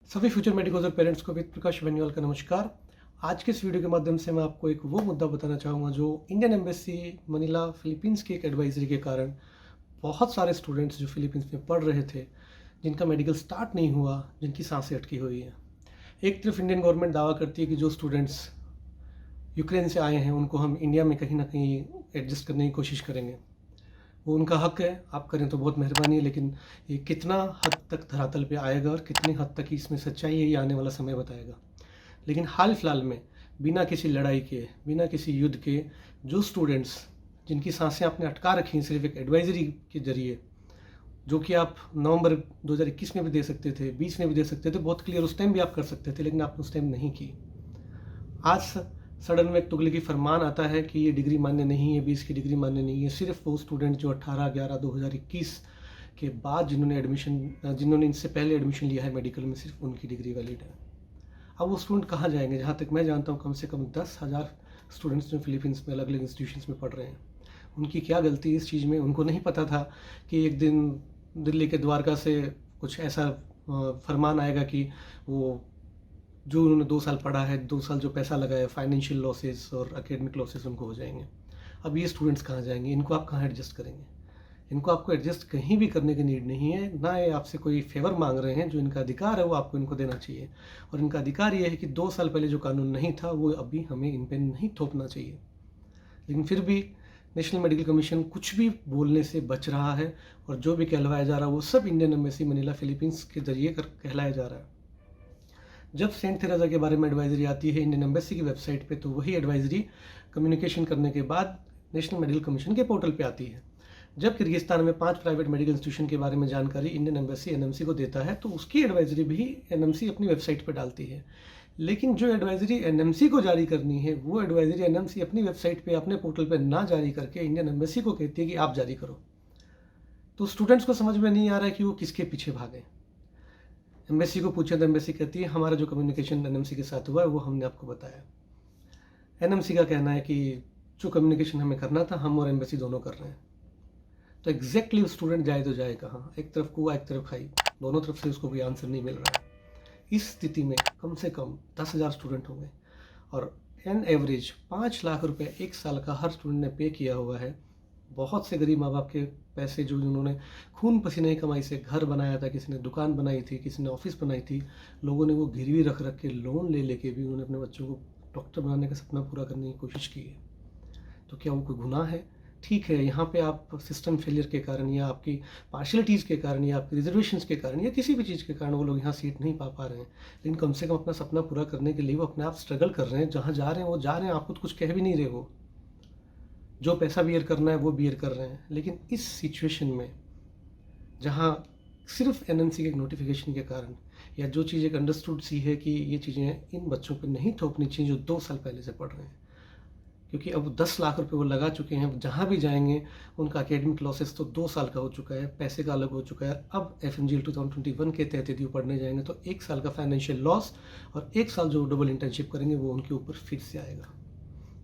सभी future medicos और parents को विद प्रकाश बेनिवाल का नमस्कार। आज के इस वीडियो के माध्यम से मैं आपको एक वो मुद्दा बताना चाहूँगा जो इंडियन एम्बेसी मनीला फिलीपींस की एक एडवाइजरी के कारण बहुत सारे स्टूडेंट्स जो फिलीपींस में पढ़ रहे थे, जिनका मेडिकल स्टार्ट नहीं हुआ, जिनकी सांसें अटकी हुई हैं। एक तरफ इंडियन गवर्नमेंट दावा करती है कि जो स्टूडेंट्स यूक्रेन से आए हैं उनको हम इंडिया में कहीं ना कहीं एडजस्ट करने की कोशिश करेंगे। वो उनका हक है, आप करें तो बहुत मेहरबानी है, लेकिन ये कितना हद तक धरातल पे आएगा और कितनी हद तक इसमें सच्चाई है ये आने वाला समय बताएगा। लेकिन हाल फिलहाल में बिना किसी लड़ाई के, बिना किसी युद्ध के, जो स्टूडेंट्स जिनकी सांसें आपने अटका रखी हैं सिर्फ एक एडवाइजरी के जरिए, जो कि आप नवंबर 2021 में भी दे सकते थे, 20 में भी दे सकते थे, बहुत क्लियर उस टाइम भी आप कर सकते थे, लेकिन आपने उस टाइम नहीं की। आज सडन में एक तुगलकी फरमान आता है कि ये डिग्री मान्य नहीं है, 20 की डिग्री मान्य नहीं है। सिर्फ वो स्टूडेंट जो 18/11/2021 के बाद जिन्होंने इनसे पहले एडमिशन लिया है मेडिकल में, सिर्फ उनकी डिग्री वैलिड है। अब वो स्टूडेंट कहाँ जाएंगे? जहाँ तक मैं जानता हूँ कम से कम 10,000 स्टूडेंट्स जो फिलीपींस में अलग अलग इंस्टीट्यूशंस में पढ़ रहे हैं। उनकी क्या गलती है इस चीज़ में? उनको नहीं पता था कि एक दिन दिल्ली के द्वारका से कुछ ऐसा फरमान आएगा कि वो जो उन्होंने 2 साल पढ़ा है, 2 साल जो पैसा लगाया, फाइनेंशियल लॉसेस और एकेडमिक लॉसेस उनको हो जाएंगे। अब ये स्टूडेंट्स कहाँ जाएंगे? इनको आप कहाँ एडजस्ट करेंगे? इनको आपको एडजस्ट कहीं भी करने की नीड नहीं है। ना ये आपसे कोई फेवर मांग रहे हैं, जो इनका अधिकार है वो आपको इनको देना चाहिए। और इनका अधिकार ये है कि 2 साल पहले जो कानून नहीं था वो अभी हमें इन पर नहीं थोपना चाहिए। लेकिन फिर भी नेशनल मेडिकल कमीशन कुछ भी बोलने से बच रहा है, और जो भी कहलवाया जा रहा है वो सब इंडियन एम्बेसी मनीला फिलीपींस के जरिए कहलाया जा रहा है। जब सेंट थेरेसा के बारे में एडवाइजरी आती है इंडियन एम्बेसी की वेबसाइट पे, तो वही एडवाइजरी कम्युनिकेशन करने के बाद नेशनल मेडिकल कमीशन के पोर्टल पे आती है। जब किर्गिस्तान में 5 प्राइवेट मेडिकल इंस्टीट्यूशन के बारे में जानकारी इंडियन एम्बेसी एनएमसी को देता है, तो उसकी एडवाइजरी भी एनएमसी अपनी वेबसाइट पर डालती है। लेकिन जो एडवाइजरी एनएमसी को जारी करनी है, वो एडवाइजरी एनएमसी अपनी वेबसाइट पर, अपने पोर्टल पर ना जारी करके इंडियन एम्बेसी को कहती है कि आप जारी करो। तो स्टूडेंट्स को समझ में नहीं आ रहा है कि वो किसके पीछे भागें। एम्बेसी को पूछे तो एम्बेसी कहती है हमारा जो कम्युनिकेशन एनएमसी के साथ हुआ है वो हमने आपको बताया। एनएमसी का कहना है कि जो कम्युनिकेशन हमें करना था हम और एम्बेसी दोनों कर रहे हैं। तो एग्जैक्टली स्टूडेंट जाए तो जाए कहाँ? एक तरफ कुआ एक तरफ खाई, दोनों तरफ से उसको कोई आंसर नहीं मिल रहा है। इस स्थिति में कम से कम 10,000 स्टूडेंट होंगे और एन एवरेज 5 लाख रुपए एक साल का हर स्टूडेंट ने पे किया हुआ है। बहुत से गरीब माँ बाप के पैसे जो उन्होंने खून पसीने की कमाई से घर बनाया था, किसी ने दुकान बनाई थी, किसी ने ऑफिस बनाई थी, लोगों ने वो गिरवी रख रख के, लोन ले लेके भी उन्होंने अपने बच्चों को डॉक्टर बनाने का सपना पूरा करने की कोशिश की है। तो क्या वो कोई गुनाह है? ठीक है, यहाँ पे आप सिस्टम फेलियर के कारण या आपकी पार्शलिटीज़ के कारण या आपकी रिजर्वेशंस के कारण या किसी भी चीज़ के कारण वो लोग यहाँ सीट नहीं पा रहे हैं, लेकिन कम से कम अपना सपना पूरा करने के लिए वो अपने आप स्ट्रगल कर रहे हैं। जहाँ जा रहे हैं वो जा रहे हैं, आपको तो कुछ कह भी नहीं रहे। वो जो पैसा बियर करना है वो बियर कर रहे हैं। लेकिन इस सिचुएशन में जहाँ सिर्फ एनएमसी के नोटिफिकेशन के कारण, या जो चीज़ एक अंडरस्टूड सी है कि ये चीज़ें इन बच्चों पर नहीं थोपनी चाहिए जो 2 साल पहले से पढ़ रहे हैं, क्योंकि अब 10 लाख रुपए वो लगा चुके हैं। जहाँ भी जाएंगे उनका एकेडमिक लॉसेस तो 2 साल का हो चुका है, पैसे का अलग हो चुका है। अब FMGL 2021 के तहत यदि वो पढ़ने जाएंगे तो 1 साल का फाइनेंशियल लॉस और 1 साल जो डबल इंटर्नशिप करेंगे वो उनके ऊपर फिर से आएगा।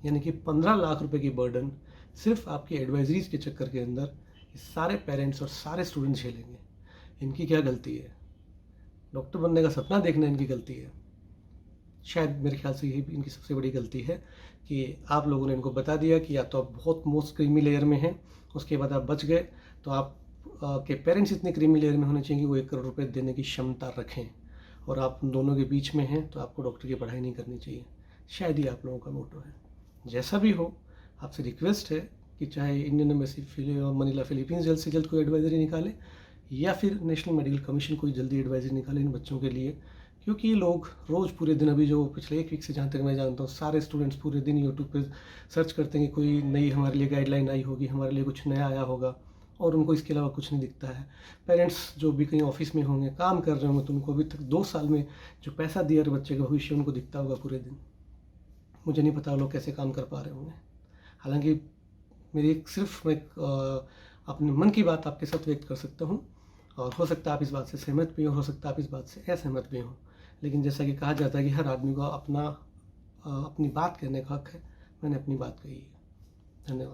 यानी कि 15 लाख रुपए की बर्डन सिर्फ आपकी एडवाइजरीज के चक्कर के अंदर ये सारे पेरेंट्स और सारे स्टूडेंट्स झेलेंगे। इनकी क्या गलती है? डॉक्टर बनने का सपना देखना इनकी गलती है। शायद मेरे ख्याल से यही भी इनकी सबसे बड़ी गलती है कि आप लोगों ने इनको बता दिया कि या तो आप बहुत मोस्ट क्रीमी लेयर में हैं, उसके बाद आप बच गए, तो आप के पेरेंट्स इतने क्रीमी लेयर में होने चाहिए कि वो 1 करोड़ रुपये देने की क्षमता रखें, और आप दोनों के बीच में हैं तो आपको डॉक्टर की पढ़ाई नहीं करनी चाहिए। शायद ही आप लोगों का मोटो है। जैसा भी हो, आपसे रिक्वेस्ट है कि चाहे इंडियन एम्बेसी मनीला फिलीपींस जल्द से जल्द कोई एडवाइजरी निकाले, या फिर नेशनल मेडिकल कमीशन कोई जल्दी एडवाइजरी निकाले इन बच्चों के लिए। क्योंकि ये लोग रोज़ पूरे दिन, अभी जो पिछले 1 वीक से जहाँ तक मैं जानता हूँ, सारे स्टूडेंट्स पूरे दिन यूट्यूब पे सर्च करते हैं कि कोई नई हमारे लिए गाइडलाइन आई होगी, हमारे लिए कुछ नया आया होगा, और उनको इसके अलावा कुछ नहीं दिखता है। पेरेंट्स जो भी कहीं ऑफिस में होंगे, काम कर रहे होंगे, तो उनको अभी तक 2 साल में जो पैसा दिया बच्चे का भविष्य उनको दिखता होगा पूरे दिन। मुझे नहीं पता वो लोग कैसे काम कर पा रहे होंगे। हालांकि मेरी सिर्फ मैं अपने मन की बात आपके साथ व्यक्त कर सकता हूँ, और हो सकता है आप इस बात से सहमत भी हो सकता है आप इस बात से असहमत भी हो। लेकिन जैसा कि कहा जाता है कि हर आदमी को अपनी बात कहने का हक है, मैंने अपनी बात कही है। धन्यवाद।